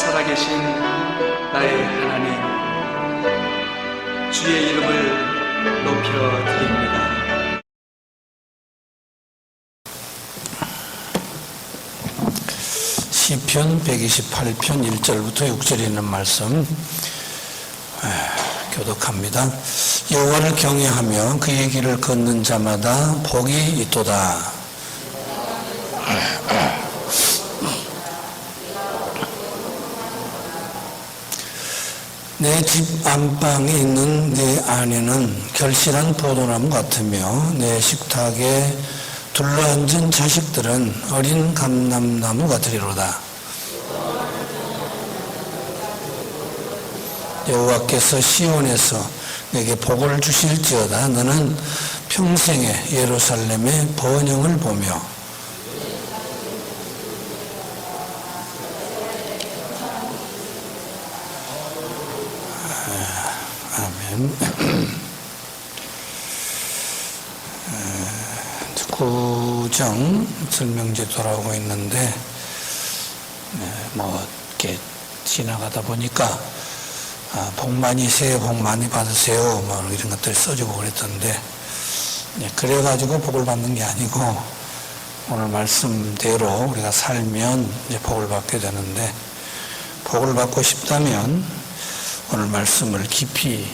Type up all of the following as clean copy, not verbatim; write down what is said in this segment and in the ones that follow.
살아계신 나의 하나님, 주의 이름을 높여드립니다. 시편 128편 1절부터 6절에 있는 말씀 교독합니다. 여호와를 경외하며 그의 길을 걷는 자마다 복이 있도다. 내 집 안방에 있는 내 아내는 결실한 포도나무 같으며 내 식탁에 둘러앉은 자식들은 어린 감람나무 같으리로다. 여호와께서 시온에서 내게 복을 주실지어다. 너는 평생에 예루살렘의 번영을 보며 아멘. 구정 설명제 돌아오고 있는데 이렇게 지나가다 보니까 새해 복 많이 받으세요 이런 것들 써주고 그랬던데 그래가지고 복을 받는 게 아니고 오늘 말씀대로 우리가 살면 이제 복을 받게 되는데, 복을 받고 싶다면 오늘 말씀을 깊이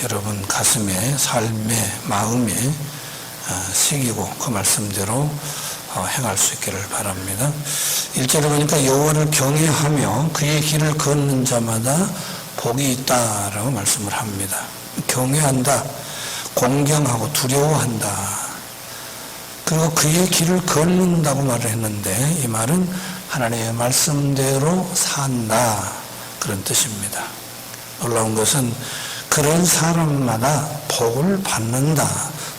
여러분 가슴에, 삶에, 마음에 새기고 그 말씀대로 행할 수 있기를 바랍니다. 1절에 보니까 여호와를 경외하며 그의 길을 걷는 자마다 복이 있다라고 말씀을 합니다. 경외한다, 공경하고 두려워한다, 그리고 그의 길을 걷는다고 말을 했는데, 이 말은 하나님의 말씀대로 산다, 그런 뜻입니다. 놀라운 것은 그런 사람마다 복을 받는다.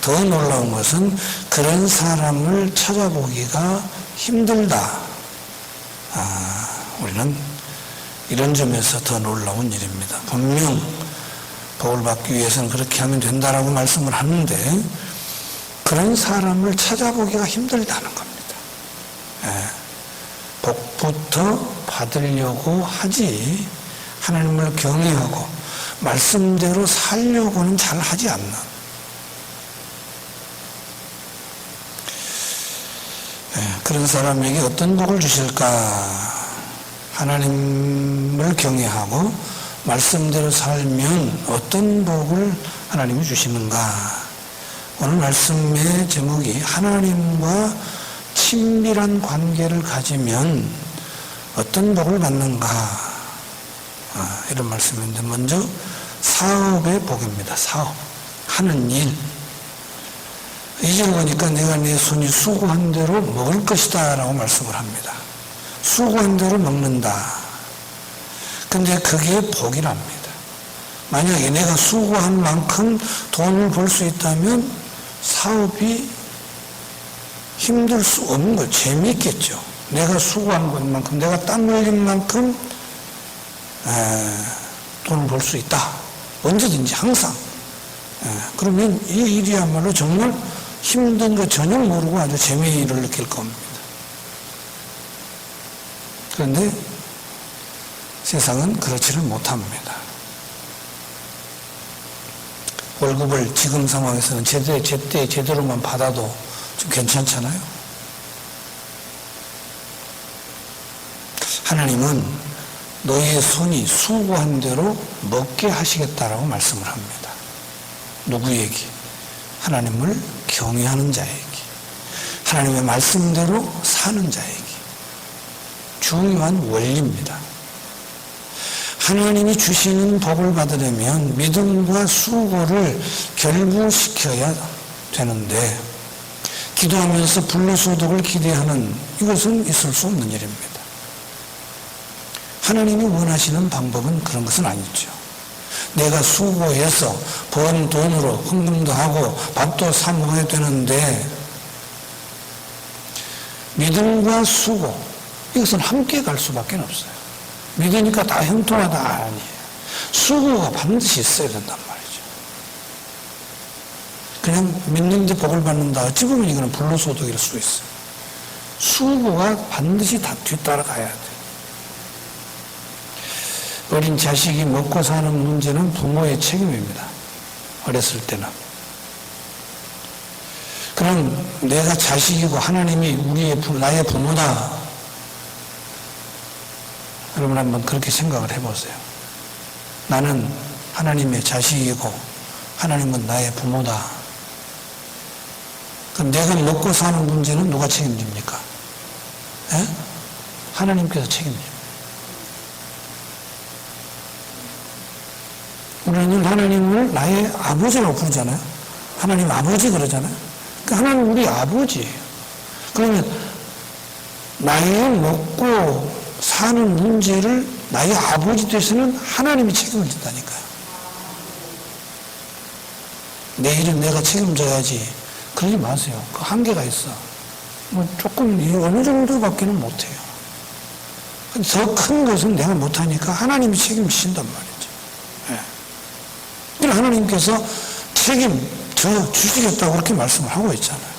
더 놀라운 것은 그런 사람을 찾아보기가 힘들다. 우리는 이런 점에서 더 놀라운 일입니다. 분명 복을 받기 위해서는 그렇게 하면 된다라고 말씀을 하는데 그런 사람을 찾아보기가 힘들다는 겁니다. 복부터 받으려고 하지 하나님을 경외하고 말씀대로 살려고는 잘 하지 않는, 그런 사람에게 어떤 복을 주실까? 하나님을 경외하고 말씀대로 살면 어떤 복을 하나님이 주시는가? 오늘 말씀의 제목이 하나님과 친밀한 관계를 가지면 어떤 복을 받는가? 이런 말씀인데, 먼저 사업의 복입니다. 사업, 하는 일. 2절 보니까 내가 내 손이 수고한 대로 먹을 것이다 라고 말씀을 합니다. 수고한 대로 먹는다. 근데 그게 복이랍니다. 만약에 내가 수고한 만큼 돈을 벌 수 있다면 사업이 힘들 수 없는 거예요. 재미있겠죠. 내가 수고한 것만큼, 내가 땀 흘린 만큼 돈을 벌 수 있다. 언제든지 항상. 그러면 이 일이야말로 정말 힘든 거 전혀 모르고 아주 재미를 느낄 겁니다. 그런데 세상은 그렇지를 못합니다. 월급을 지금 상황에서는 제대로만 받아도 좀 괜찮잖아요. 하나님은 너희의 손이 수고한 대로 먹게 하시겠다라고 말씀을 합니다. 누구에게? 하나님을 경외하는 자에게, 하나님의 말씀대로 사는 자에게. 중요한 원리입니다. 하나님이 주시는 복을 받으려면 믿음과 수고를 결부시켜야 되는데, 기도하면서 불로소득을 기대하는 이것은 있을 수 없는 일입니다. 하나님이 원하시는 방법은 그런 것은 아니죠. 내가 수고해서 번 돈으로 헌금도 하고 밥도 사 먹어야 되는데, 믿음과 수고, 이것은 함께 갈 수밖에 없어요. 믿으니까 다 형통하다 아니에요. 수고가 반드시 있어야 된단 말이죠. 그냥 믿는데 복을 받는다, 어찌 보면 이거는 불로소득일 수 있어요. 수고가 반드시 다 뒤따라가야 돼요. 어린 자식이 먹고 사는 문제는 부모의 책임입니다. 어렸을 때는. 그럼 내가 자식이고 하나님이 나의 부모다. 여러분 한번 그렇게 생각을 해보세요. 나는 하나님의 자식이고 하나님은 나의 부모다. 그럼 내가 먹고 사는 문제는 누가 책임집니까? 에? 하나님께서 책임집니다. 우리는 하나님을 나의 아버지라고 부르잖아요. 하나님 아버지 그러잖아요. 그러니까 하나님 우리 아버지예요. 그러면 나의 먹고 사는 문제를 나의 아버지 돼서는 하나님이 책임을 진다니까요. 내 일은 내가 책임져야지. 그러지 마세요. 그 한계가 있어. 뭐 조금 어느 정도밖에는 못해요. 더 큰 것은 내가 못하니까 하나님이 책임지신단 말이죠. 예. 그래서 하나님께서 책임져 주시겠다고 그렇게 말씀을 하고 있잖아요.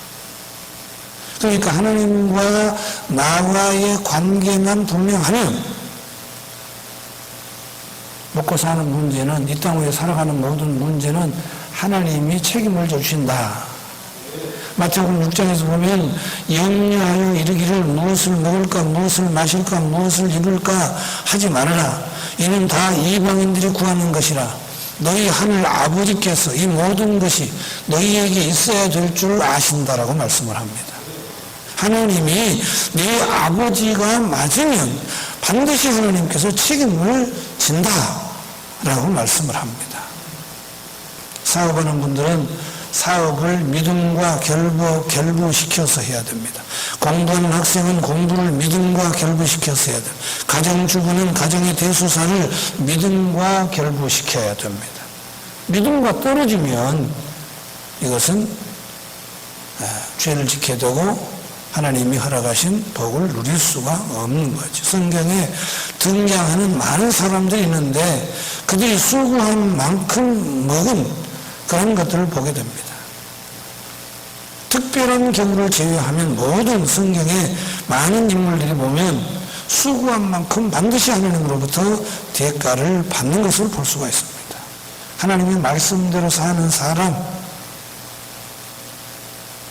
그러니까 하나님과 나와의 관계만 분명하면 먹고 사는 문제는, 이 땅 위에 살아가는 모든 문제는 하나님이 책임을 주신다. 마태복음 6장에서 보면 염려하여 이르기를 무엇을 먹을까 무엇을 마실까 무엇을 입을까 하지 말아라. 이는 다 이방인들이 구하는 것이라. 너희 하늘 아버지께서 이 모든 것이 너희에게 있어야 될 줄 아신다라고 말씀을 합니다. 하나님이 네 아버지가 맞으면 반드시 하나님께서 책임을 진다라고 말씀을 합니다. 사업하는 분들은 사업을 믿음과 결부시켜서 해야 됩니다. 공부하는 학생은 공부를 믿음과 결부시켜서 해야 됩니다. 가정주부는 가정의 대소사를 믿음과 결부시켜야 됩니다. 믿음과 떨어지면 이것은 죄를 지게 되고 하나님이 허락하신 복을 누릴 수가 없는 거죠. 성경에 등장하는 많은 사람들이 있는데 그들이 수고한 만큼 먹은 그런 것들을 보게 됩니다. 특별한 경우를 제외하면 모든 성경에 많은 인물들이 보면 수고한 만큼 반드시 하나님으로부터 대가를 받는 것을 볼 수가 있습니다. 하나님의 말씀대로 사는 사람,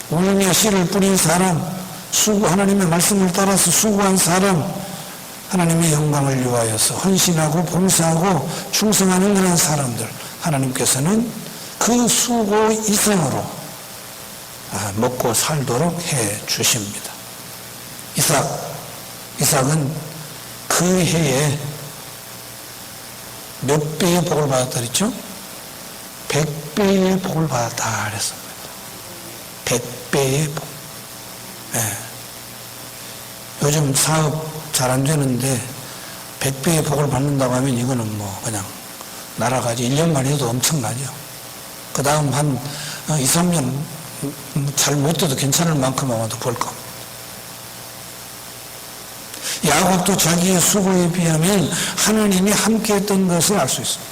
울며 씨를 뿌린 사람, 하나님의 말씀을 따라서 수고한 사람, 하나님의 영광을 위하여서 헌신하고 봉사하고 충성하는 그런 사람들, 하나님께서는 그 수고 이상으로 먹고 살도록 해 주십니다. 이삭은 그 해에 몇 배의 복을 받았다 그랬죠? 100배의 복을 받았다 그랬습니다. 100배의 복. 네. 요즘 사업 잘 안 되는데 100배의 복을 받는다고 하면 이거는 뭐 그냥 날아가지. 1년만 해도 엄청나죠. 그 다음 한 2, 3년 잘 못 돼도 괜찮을 만큼 아마도 벌 겁니다. 야곱도 자기의 수고에 비하면 하나님이 함께 했던 것을 알 수 있습니다.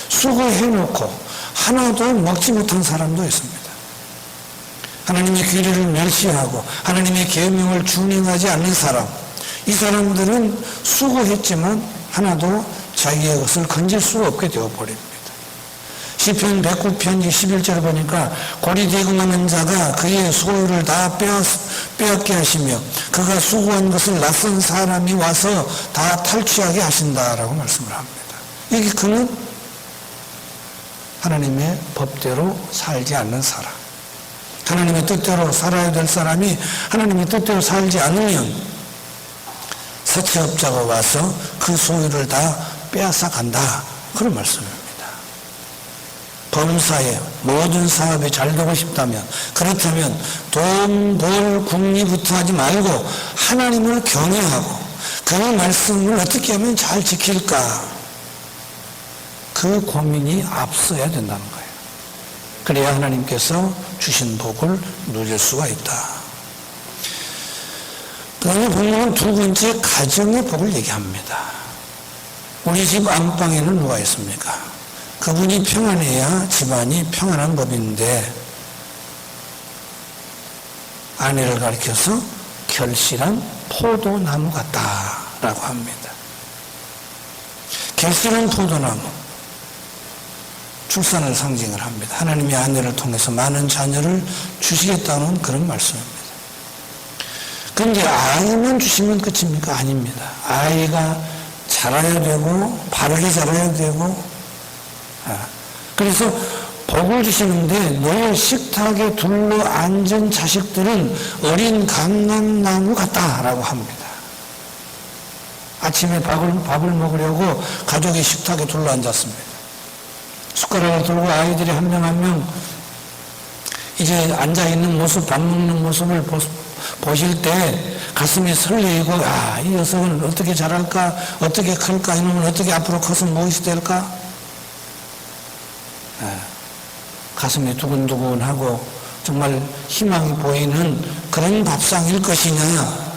수고해놓고 하나도 먹지 못한 사람도 있습니다. 하나님의 규례를 멸시하고 하나님의 계명을 준행하지 않는 사람, 이 사람들은 수고했지만 하나도 자기의 것을 건질 수 없게 되어버립니다. 시편 109편 11절을 보니까 고리대금하는 자가 그의 소유를 다 빼앗게 하시며 그가 수고한 것을 낯선 사람이 와서 다 탈취하게 하신다라고 말씀을 합니다. 여기 그는 하나님의 법대로 살지 않는 사람, 하나님의 뜻대로 살아야 될 사람이 하나님의 뜻대로 살지 않으면 사채업자가 와서 그 소유를 다 빼앗아 간다, 그런 말씀입니다. 범사에 모든 사업이 잘 되고 싶다면, 그렇다면 돈 벌 궁리부터 하지 말고 하나님을 경외하고 그 말씀을 어떻게 하면 잘 지킬까, 그 고민이 앞서야 된다는 거예요. 그래야 하나님께서 주신 복을 누릴 수가 있다. 그 다음에 보면 두 번째, 가정의 복을 얘기합니다. 우리 집 안방에는 누가 있습니까? 그분이 평안해야 집안이 평안한 법인데, 아내를 가리켜서 결실한 포도나무 같다라고 합니다. 결실은 포도나무, 출산을 상징을 합니다. 하나님의 아내를 통해서 많은 자녀를 주시겠다는 그런 말씀입니다. 그런데 아이만 주시면 끝입니까? 아닙니다. 아이가 자라야 되고 바르게 자라야 되고, 그래서 복을 주시는데 늘 식탁에 둘러 앉은 자식들은 어린 감람나무 같다라고 합니다. 아침에 밥을 먹으려고 가족이 식탁에 둘러 앉았습니다. 숟가락을 들고 아이들이 한 명 한 명 이제 앉아있는 모습, 밥 먹는 모습을 보실 때 가슴이 설레이고, 이 녀석은 어떻게 자랄까, 어떻게 클까, 이놈은 어떻게 앞으로 커서 무엇이 될까? 가슴이 두근두근하고 정말 희망이 보이는 그런 밥상일 것이냐,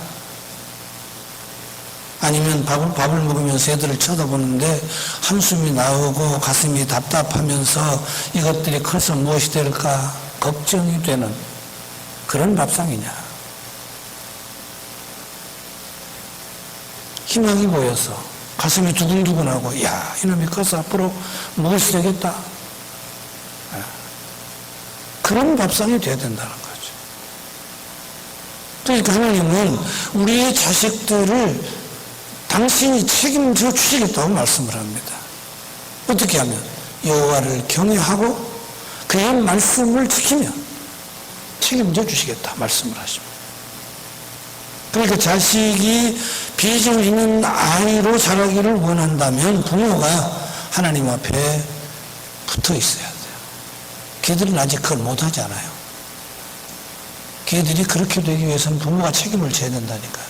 아니면 밥을 먹으면서 애들을 쳐다보는데 한숨이 나오고 가슴이 답답하면서 이것들이 커서 무엇이 될까 걱정이 되는 그런 밥상이냐. 희망이 보여서 가슴이 두근두근하고, 이놈이 커서 앞으로 무엇이 되겠다, 그런 밥상이 돼야 된다는 거죠. 그러니까 하나님은 우리의 자식들을 당신이 책임져 주시겠다고 말씀을 합니다. 어떻게 하면? 여호와를 경외하고 그의 말씀을 지키면 책임져 주시겠다 말씀을 하십니다. 그러니까 자식이 빚을 있는 아이로 자라기를 원한다면 부모가 하나님 앞에 붙어 있어야 돼요. 걔들은 아직 그걸 못하지 않아요. 걔들이 그렇게 되기 위해서는 부모가 책임을 져야 된다니까요.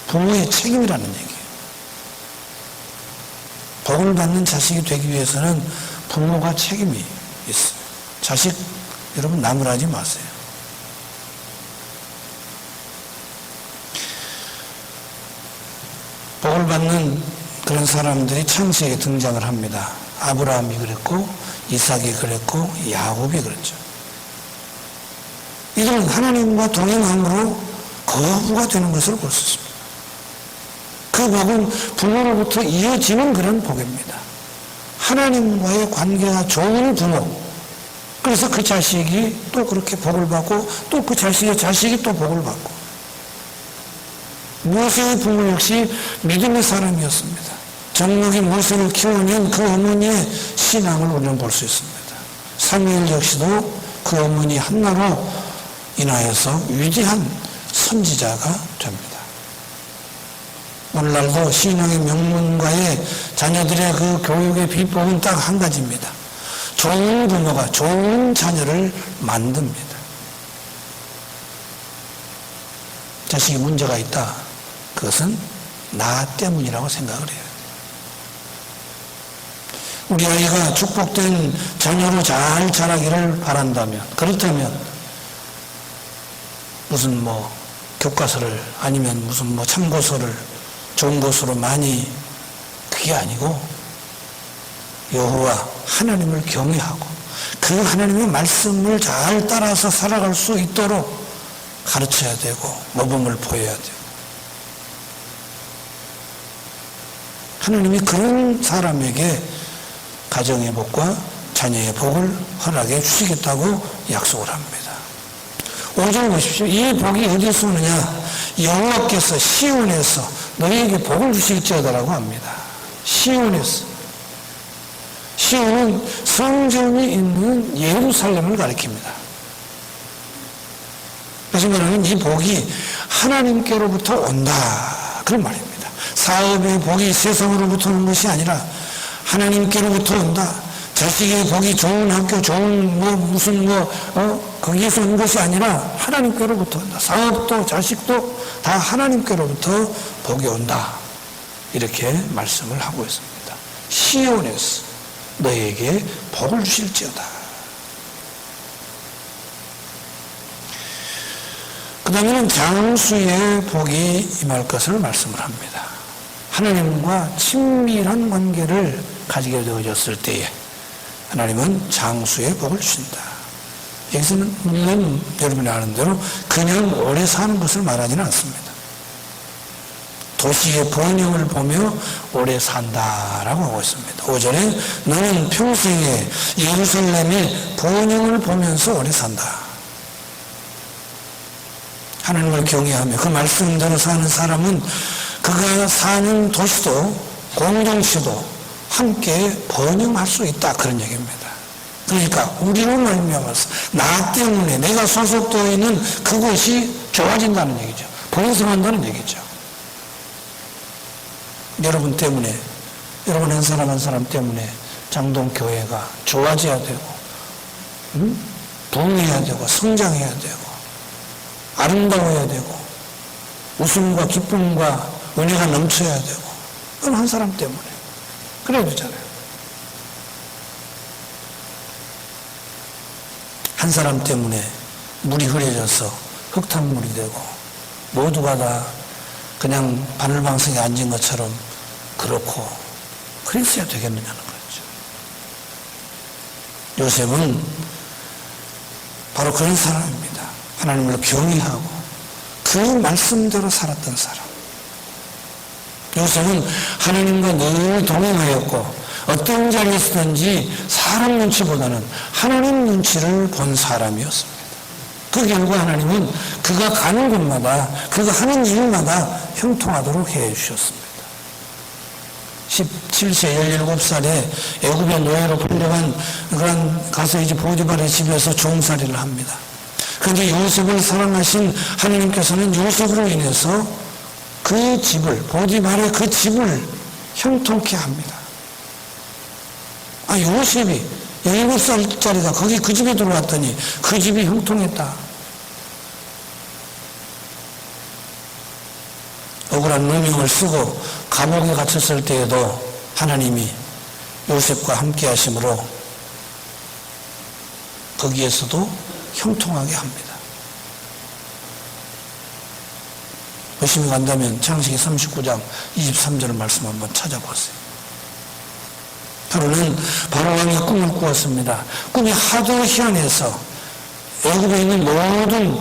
부모의 책임이라는 얘기예요. 복을 받는 자식이 되기 위해서는 부모가 책임이 있어요. 자식, 여러분 나무라지 마세요. 복을 받는 그런 사람들이 창세기에 등장을 합니다. 아브라함이 그랬고, 이삭이 그랬고, 야곱이 그랬죠. 이들은 하나님과 동행함으로 거부가 되는 것을 볼 수 있습니다. 그 복은 부모로부터 이어지는 그런 복입니다. 하나님과의 관계가 좋은 부모, 그래서 그 자식이 또 그렇게 복을 받고 또 그 자식의 자식이 또 복을 받고. 모세의 부모 역시 믿음의 사람이었습니다. 정목이 모세를 키우는 그 어머니의 신앙을 우리는 볼 수 있습니다. 사무엘 역시도 그 어머니 한나로 인하여서 위대한 선지자가 됩니다. 오늘날도 신앙의 명문가의 자녀들의 그 교육의 비법은 딱 한 가지입니다. 좋은 부모가 좋은 자녀를 만듭니다. 자식이 문제가 있다. 그것은 나 때문이라고 생각을 해요. 우리 아이가 축복된 자녀로 잘 자라기를 바란다면, 그렇다면 무슨 교과서를 아니면 무슨 참고서를 좋은 것으로 많이, 그게 아니고 여호와 하나님을 경외하고 그 하나님의 말씀을 잘 따라서 살아갈 수 있도록 가르쳐야 되고 모범을 보여야 되고, 하나님이 그런 사람에게 가정의 복과 자녀의 복을 허락해 주시겠다고 약속을 합니다. 5절 보십시오. 이 복이 어디서 오느냐? 여호와께서 시온에서 너희에게 복을 주실지어다라고 합니다. 시온에서. 시온은 성전이 있는 예루살렘을 가리킵니다. 그래서 말하면 이 복이 하나님께로부터 온다, 그런 말입니다. 사업의 복이 세상으로부터 오는 것이 아니라 하나님께로부터 온다. 자식의 복이 좋은 학교, 좋은 거기에서 오는 것이 아니라 하나님께로부터 온다. 사업도 자식도 다 하나님께로부터 복이 온다. 이렇게 말씀을 하고 있습니다. 시온에서 너에게 복을 주실지어다. 그 다음에는 장수의 복이 임할 것을 말씀을 합니다. 하나님과 친밀한 관계를 가지게 되어졌을 때에 하나님은 장수의 복을 주신다. 여기서는 물론 여러분이 아는 대로 그냥 오래 사는 것을 말하지는 않습니다. 도시의 번영을 보며 오래 산다라고 하고 있습니다. 5절에 너는 평생에 예루살렘의 번영을 보면서 오래 산다. 하나님을 경외하며 그 말씀대로 사는 사람은 그가 사는 도시도 공동체도 함께 번영할 수 있다, 그런 얘기입니다. 그러니까 우리로 말미암아서 나 때문에 내가 소속되어 있는 그곳이 좋아진다는 얘기죠. 번성한다는 얘기죠. 여러분 때문에, 여러분 한 사람 한 사람 때문에 장동교회가 좋아져야 되고, 부흥해야 되고, 성장해야 되고, 아름다워야 되고, 웃음과 기쁨과 은혜가 넘쳐야 되고, 그건 한 사람 때문에 그래야 되잖아요. 한 사람 때문에 물이 흐려져서 흙탕물이 되고 모두가 다 그냥 바늘방석에 앉은 것처럼 그렇고 그랬어야 되겠느냐는 거죠. 요셉은 바로 그런 사람입니다. 하나님을 경외하고 그 말씀대로 살았던 사람. 요셉은 하나님과 늘 동행하였고 어떤 자리에서든지 사람 눈치보다는 하나님 눈치를 본 사람이었습니다. 그 결과 하나님은 그가 가는 곳마다 그가 하는 일마다 형통하도록 해주셨습니다. 17세 17살에 애굽의 노예로 풀려간 그런 가서 이제 보디발의 집에서 종살이를 합니다. 그런데 요셉을 사랑하신 하나님께서는 요셉으로 인해서 그 집을, 보디발의 그 집을 형통케 합니다. 요셉이 17살짜리가 거기 그 집에 들어왔더니 그 집이 형통했다. 억울한 누명을 쓰고 감옥에 갇혔을 때에도 하나님이 요셉과 함께 하심으로 거기에서도 형통하게 합니다. 의심이 간다면 창세기 39장 23절 말씀 한번 찾아보세요. 하루는 바로왕이 꿈을 꾸었습니다. 꿈이 하도 희한해서 애굽에 있는 모든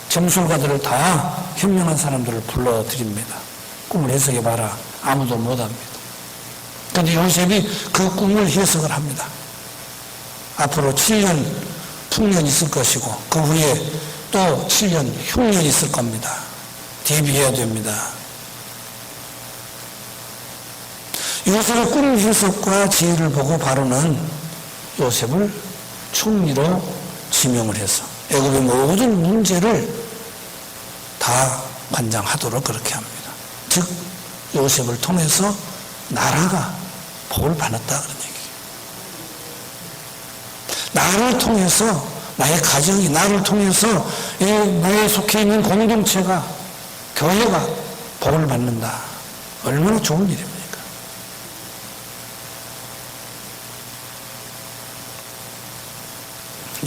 점술가들을 다 현명한 사람들을 불러드립니다. 꿈을 해석해봐라. 아무도 못합니다. 그런데 요셉이 그 꿈을 해석을 합니다. 앞으로 7년 풍년이 있을 것이고 그 후에 또 7년 흉년이 있을 겁니다. 대비해야 됩니다. 요셉의 꿈 해석과 지혜를 보고 바로는 요셉을 총리로 지명을 해서 애굽의 모든 문제를 다 관장하도록 그렇게 합니다. 즉 요셉을 통해서 나라가 복을 받았다 그런 얘기예요. 나를 통해서 나의 가정이, 나를 통해서 나의 속해 있는 공동체가, 교회가 복을 받는다. 얼마나 좋은 일입니까?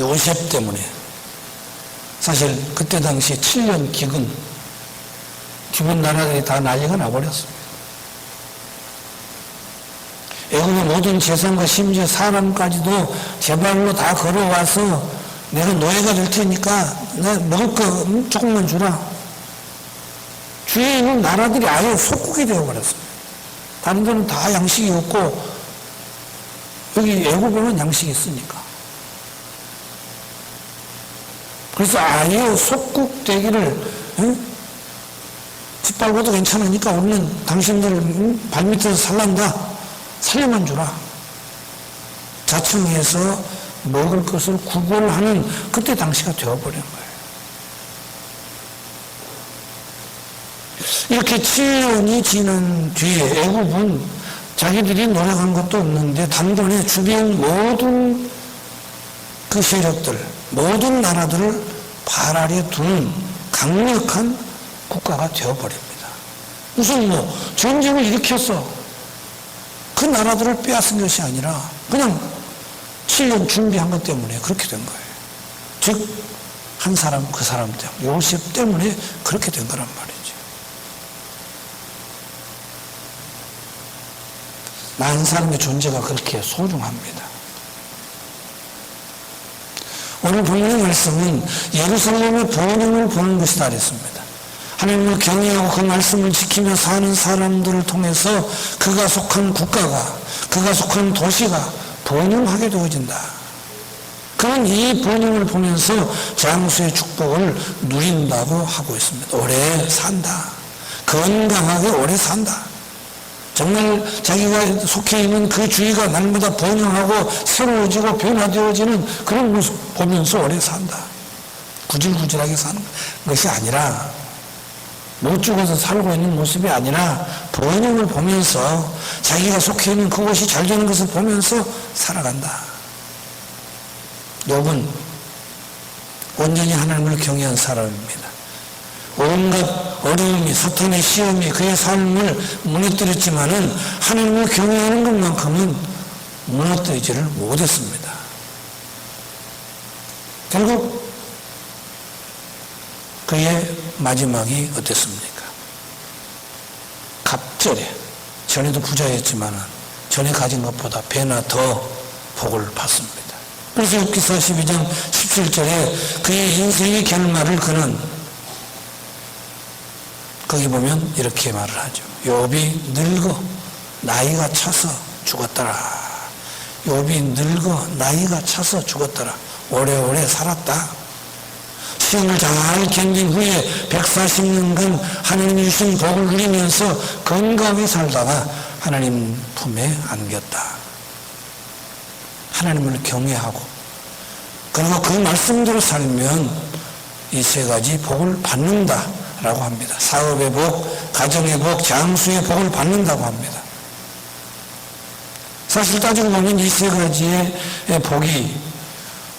요셉 때문에 사실 그때 당시에 7년 기근 나라들이 다 난리가 나버렸습니다. 애굽의 모든 재산과 심지어 사람까지도 제 발로 다 걸어와서 내가 노예가 될 테니까 내가 먹을 거 조금만 주라. 주위에 있는 나라들이 아예 속국이 되어버렸습니다. 다른 데는 다 양식이 없고 여기 애굽에만 양식이 있으니까. 그래서 아예 속국 되기를 짓밟아도 괜찮으니까 우리는 당신들 발밑에서 살란다. 살려만 주라. 자청해서 먹을 것을 구걸하는 그때 당시가 되어버린 거예요. 이렇게 7년이 지난 뒤에 애굽은 자기들이 노력한 것도 없는데 단번에 주변 모든 그 세력들, 모든 나라들을 발 아래 두는 강력한 국가가 되어버립니다. 무슨 전쟁을 일으켰어. 그 나라들을 빼앗은 것이 아니라 그냥 7년 준비한 것 때문에 그렇게 된 거예요. 즉 한 사람 그 사람 때문에, 요셉 때문에 그렇게 된 거란 말이죠. 나 한 사람의 존재가 그렇게 소중합니다. 오늘 본문의 말씀은 예루살렘의 번영을 보는 것이다 그랬습니다. 하나님을 경외하고 그 말씀을 지키며 사는 사람들을 통해서 그가 속한 국가가, 그가 속한 도시가 번영하게 되어진다. 그는 이 번영을 보면서 장수의 축복을 누린다고 하고 있습니다. 오래 산다. 건강하게 오래 산다. 정말 자기가 속해 있는 그 주위가 날마다 번영하고 새로워지고 변화되어지는 그런 모습 보면서 오래 산다. 구질구질하게 사는 것이 아니라, 못 죽어서 살고 있는 모습이 아니라 번영을 보면서 자기가 속해 있는 그것이 잘 되는 것을 보면서 살아간다. 욥은 온전히 하나님을 경외한 사람입니다. 온갖 어려움이, 사탄의 시험이 그의 삶을 무너뜨렸지만은 하나님을 경외하는 것만큼은 무너뜨리지를 못했습니다. 결국 그의 마지막이 어땠습니까? 갑절에, 전에도 부자였지만은 전에 가진 것보다 배나 더 복을 받습니다. 그래서 욥기서 12장 17절에 그의 인생의 결말을 그는, 거기 보면 이렇게 말을 하죠. 욥이 늙어 나이가 차서 죽었더라. 욥이 늙어 나이가 차서 죽었더라. 오래오래 살았다. 시험을 잘 견딘 후에 140년간 하나님이 주신 복을 누리면서 건강하게 살다가 하나님 품에 안겼다. 하나님을 경외하고 그리고 그 말씀대로 살면 이 세 가지 복을 받는다라고 합니다. 사업의 복, 가정의 복, 장수의 복을 받는다고 합니다. 사실 따지고 보면 이 세 가지의 복이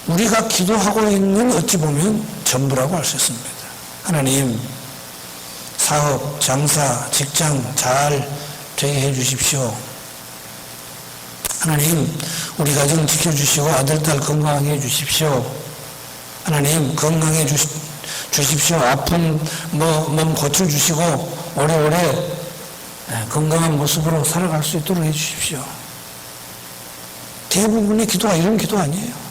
우리가 기도하고 있는 어찌 보면 전부라고 할 수 있습니다. 하나님, 사업, 장사, 직장 잘 되게 해 주십시오. 하나님, 우리 가정 지켜주시고 아들, 딸 건강하게 해 주십시오. 하나님, 건강해 주십시오. 아픈 몸 고쳐주시고 오래오래 건강한 모습으로 살아갈 수 있도록 해 주십시오. 대부분의 기도가 이런 기도 아니에요.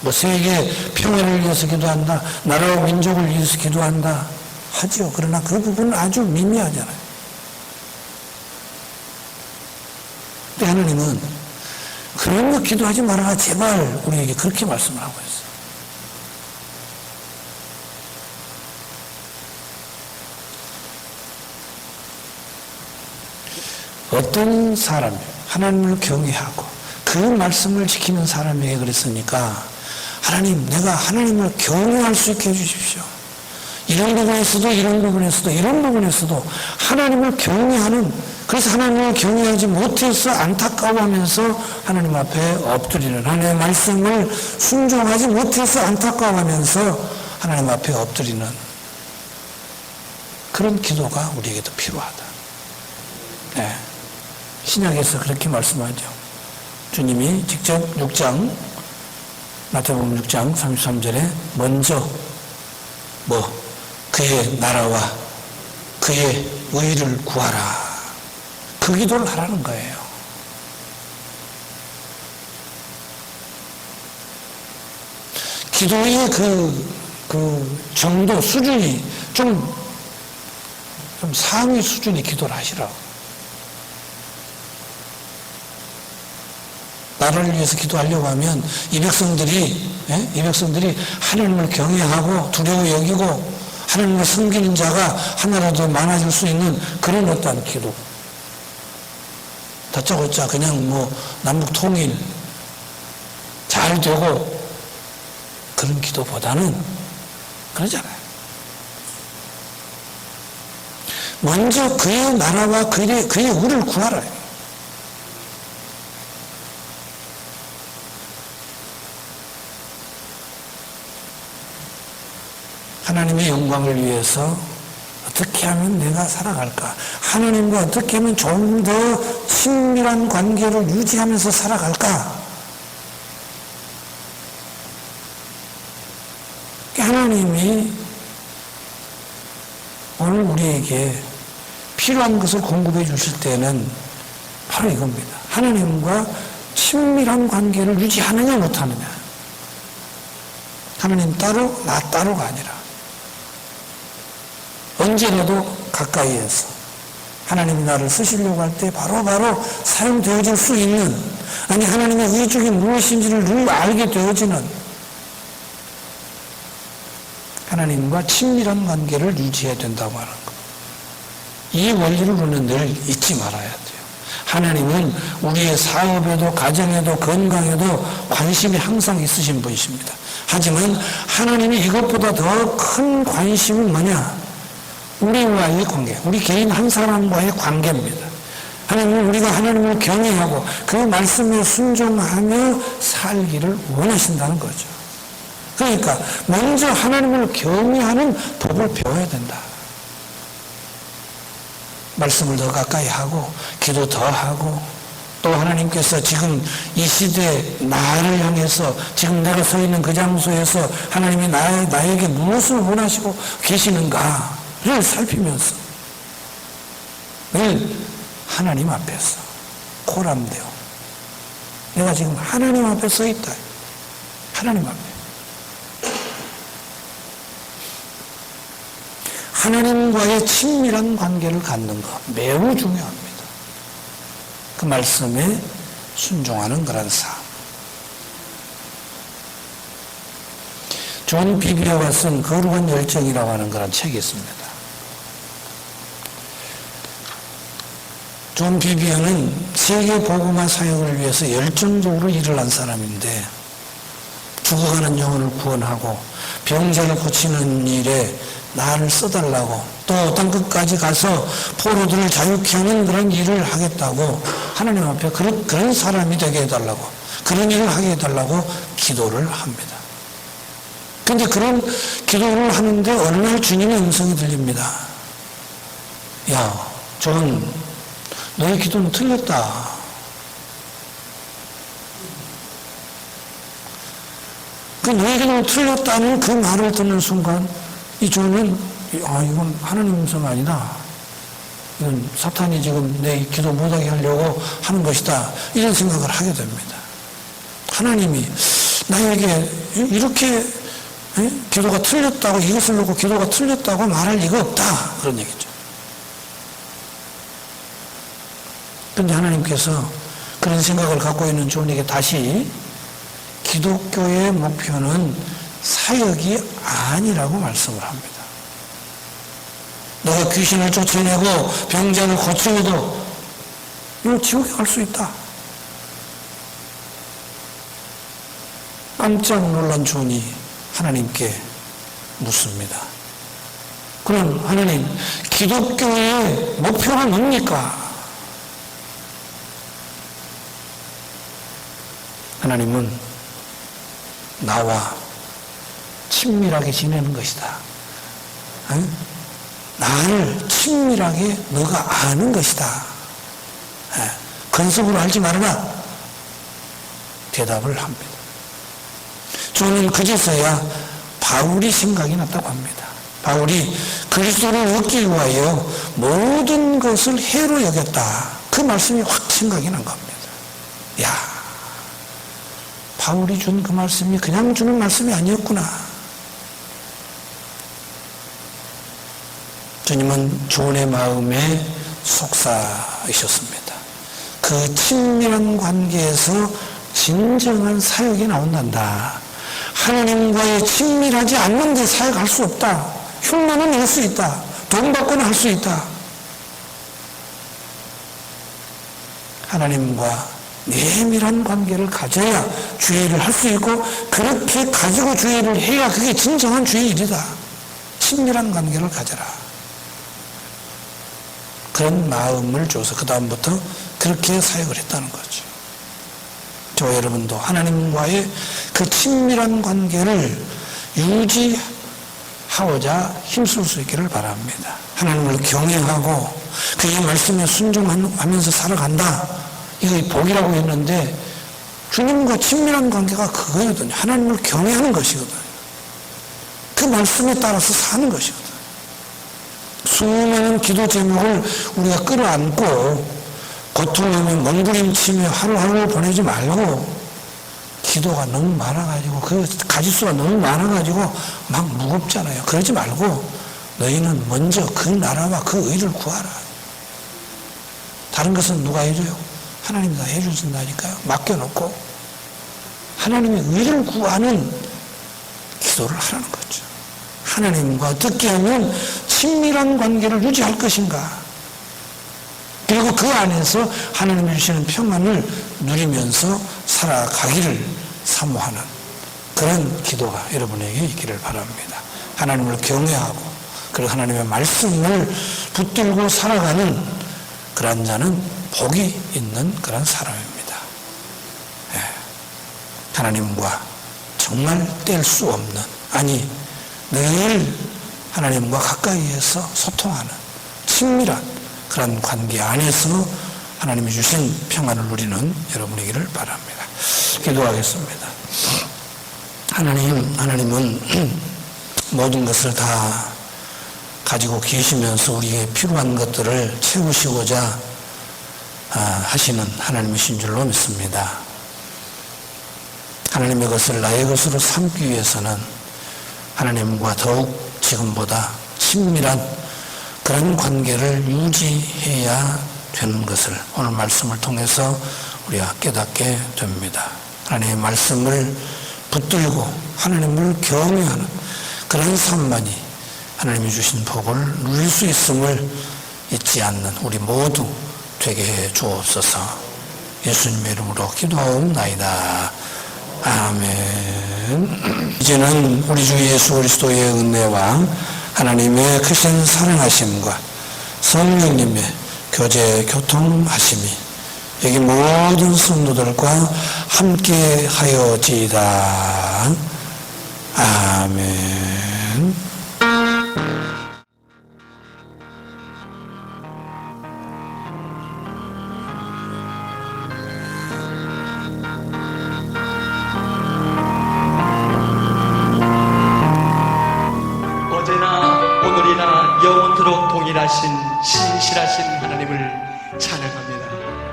뭐 세계 평화를 위해서 기도한다, 나라와 민족을 위해서 기도한다 하죠. 그러나 그 부분은 아주 미미하잖아요. 근데 하나님은 그런 거 기도하지 말아라 제발 우리에게 그렇게 말씀을 하고 있어요. 어떤 사람이 하나님을 경외하고 그 말씀을 지키는 사람에게 그랬으니까 하나님, 내가 하나님을 경외할 수 있게 해주십시오. 이런 부분에서도 이런 부분에서도 이런 부분에서도 하나님을 경외하는, 그래서 하나님을 경외하지 못해서 안타까워하면서 하나님 앞에 엎드리는, 하나님의 말씀을 순종하지 못해서 안타까워하면서 하나님 앞에 엎드리는 그런 기도가 우리에게도 필요하다. 네. 신약에서 그렇게 말씀하죠. 주님이 직접 6장, 마태복음 6장 33절에 먼저 그의 나라와 그의 의를 구하라. 그 기도를 하라는 거예요. 기도의 그 정도, 수준이 좀 상위 수준의 기도를 하시라고. 나라를 위해서 기도하려고 하면 이 백성들이 하나님을 경외하고 두려워 여기고 하나님을 섬기는 자가 하나라도 많아질 수 있는 그런 어떠한 기도. 다짜고짜 그냥 남북 통일 잘 되고 그런 기도보다는 그러잖아요. 먼저 그의 나라와 그의 의를 구하라. 하나님의 영광을 위해서 어떻게 하면 내가 살아갈까? 하나님과 어떻게 하면 좀 더 친밀한 관계를 유지하면서 살아갈까? 하나님이 오늘 우리에게 필요한 것을 공급해 주실 때는 바로 이겁니다. 하나님과 친밀한 관계를 유지하느냐 못하느냐. 하나님 따로 나 따로가 아니라 언제라도 가까이에서 하나님이 나를 쓰시려고 할 때 바로바로 사용되어질 수 있는, 아니 하나님의 의중이 무엇인지를 늘 알게 되어지는 하나님과 친밀한 관계를 유지해야 된다고 하는 것. 이 원리를 우리는 늘 잊지 말아야 돼요. 하나님은 우리의 사업에도 가정에도 건강에도 관심이 항상 있으신 분이십니다. 하지만 하나님이 이것보다 더 큰 관심은 뭐냐? 우리와의 관계, 우리 개인 한 사람과의 관계입니다. 하나님은 우리가 하나님을 경외하고 그 말씀에 순종하며 살기를 원하신다는 거죠. 그러니까 먼저 하나님을 경외하는 법을 배워야 된다. 말씀을 더 가까이 하고 기도 더 하고, 또 하나님께서 지금 이 시대 나를 향해서 지금 내가 서 있는 그 장소에서 하나님이 나에게 무엇을 원하시고 계시는가를 살피면서 늘 하나님 앞에서 고람되어 내가 지금 하나님 앞에 서 있다. 하나님 앞에. 하나님과의 친밀한 관계를 갖는 것 매우 중요합니다. 그 말씀에 순종하는 그런 삶. 존 비비어가 쓴 거룩한 열정이라고 하는 그런 책이 있습니다. 존 비비어는 세계 복음화 사역을 위해서 열정적으로 일을 한 사람인데, 죽어가는 영혼을 구원하고 병자를 고치는 일에 나를 써달라고, 또 땅끝까지 가서 포로들을 자유케 하는 그런 일을 하겠다고 하나님 앞에 그런 사람이 되게 해달라고, 그런 일을 하게 해달라고 기도를 합니다. 그런데 그런 기도를 하는데 어느 날 주님의 음성이 들립니다. 야, 존, 너의 기도는 틀렸다. 그 너의 기도는 틀렸다는 그 말을 듣는 순간 이 존은 이건 하나님 음성 아니다. 이건 사탄이 지금 내 기도 못하게 하려고 하는 것이다. 이런 생각을 하게 됩니다. 하나님이 나에게 이렇게 기도가 틀렸다고, 이것을 놓고 기도가 틀렸다고 말할 리가 없다. 그런 얘기죠. 그런데 하나님께서 그런 생각을 갖고 있는 존에게 다시 기독교의 목표는 사역이 아니라고 말씀을 합니다. 너가 귀신을 쫓아내고 병자를 고치고도 이거 지옥에 갈 수 있다. 깜짝 놀란 존이 하나님께 묻습니다. 그럼 하나님, 기독교의 목표가 뭡니까? 하나님은 나와 친밀하게 지내는 것이다. 응? 나를 친밀하게 너가 아는 것이다. 건성으로 알지 말아라. 대답을 합니다. 저는 그제서야 바울이 생각이 났다고 합니다. 바울이 그리스도를 얻기 위하여 모든 것을 해로 여겼다. 그 말씀이 확 생각이 난 겁니다. 야, 바울이 준 그 말씀이 그냥 주는 말씀이 아니었구나. 주님은 존의 마음에 속삭이셨습니다. 그 친밀한 관계에서 진정한 사역이 나온단다. 하나님과의 친밀하지 않는데 사역할 수 없다. 흉내는 낼 수 있다. 돈 받고는 할 수 있다. 하나님과 내밀한 관계를 가져야 주의 일을 할 수 있고, 그렇게 가지고 주의 일을 해야 그게 진정한 주의 일이다. 친밀한 관계를 가져라. 그런 마음을 줘서 그 다음부터 그렇게 사역을 했다는 거죠. 저와 여러분도 하나님과의 그 친밀한 관계를 유지하고자 힘쓸 수 있기를 바랍니다. 하나님을 경외하고 그의 말씀에 순종하면서 살아간다. 이거 복이라고 했는데, 주님과 친밀한 관계가 그거거든요. 하나님을 경외하는 것이거든요. 그 말씀에 따라서 사는 것이거든요. 수많은 기도 제목을 우리가 끌어안고 고통하며 몸부림치며 하루하루를 보내지 말고, 기도가 너무 많아가지고 그 가지수가 너무 많아가지고 막 무겁잖아요. 그러지 말고 너희는 먼저 그 나라와 그 의를 구하라. 다른 것은 누가 해줘요? 하나님이 다 해주신다니까요. 맡겨놓고 하나님의 의를 구하는 기도를 하라는 거죠. 하나님과 어떻게 하면 친밀한 관계를 유지할 것인가. 그리고 그 안에서 하나님이 주시는 평안을 누리면서 살아가기를 사모하는 그런 기도가 여러분에게 있기를 바랍니다. 하나님을 경외하고 그리고 하나님의 말씀을 붙들고 살아가는 그런 자는 복이 있는 그런 사람입니다. 예. 하나님과 정말 뗄 수 없는, 아니 늘 하나님과 가까이에서 소통하는 친밀한 그런 관계 안에서 하나님이 주신 평안을 누리는 여러분이기를 바랍니다. 기도하겠습니다. 하나님은 모든 것을 다 가지고 계시면서 우리에게 필요한 것들을 채우시고자 하시는 하나님이신 줄로 믿습니다. 하나님의 것을 나의 것으로 삼기 위해서는 하나님과 더욱 지금보다 친밀한 그런 관계를 유지해야 되는 것을 오늘 말씀을 통해서 우리가 깨닫게 됩니다. 하나님의 말씀을 붙들고 하나님을 경외하는 그런 삶만이 하나님이 주신 복을 누릴 수 있음을 잊지 않는 우리 모두 되게 해 주옵소서. 예수님의 이름으로 기도하옵나이다. 아멘. 이제는 우리 주 예수 그리스도의 은혜와 하나님의 크신 사랑하심과 성령님의 교제 교통하심이 여기 모든 성도들과 함께 하여지이다. 아멘. 어제나 오늘이나 영원토록 동일하신 신실하신 하나님을 찬양합니다.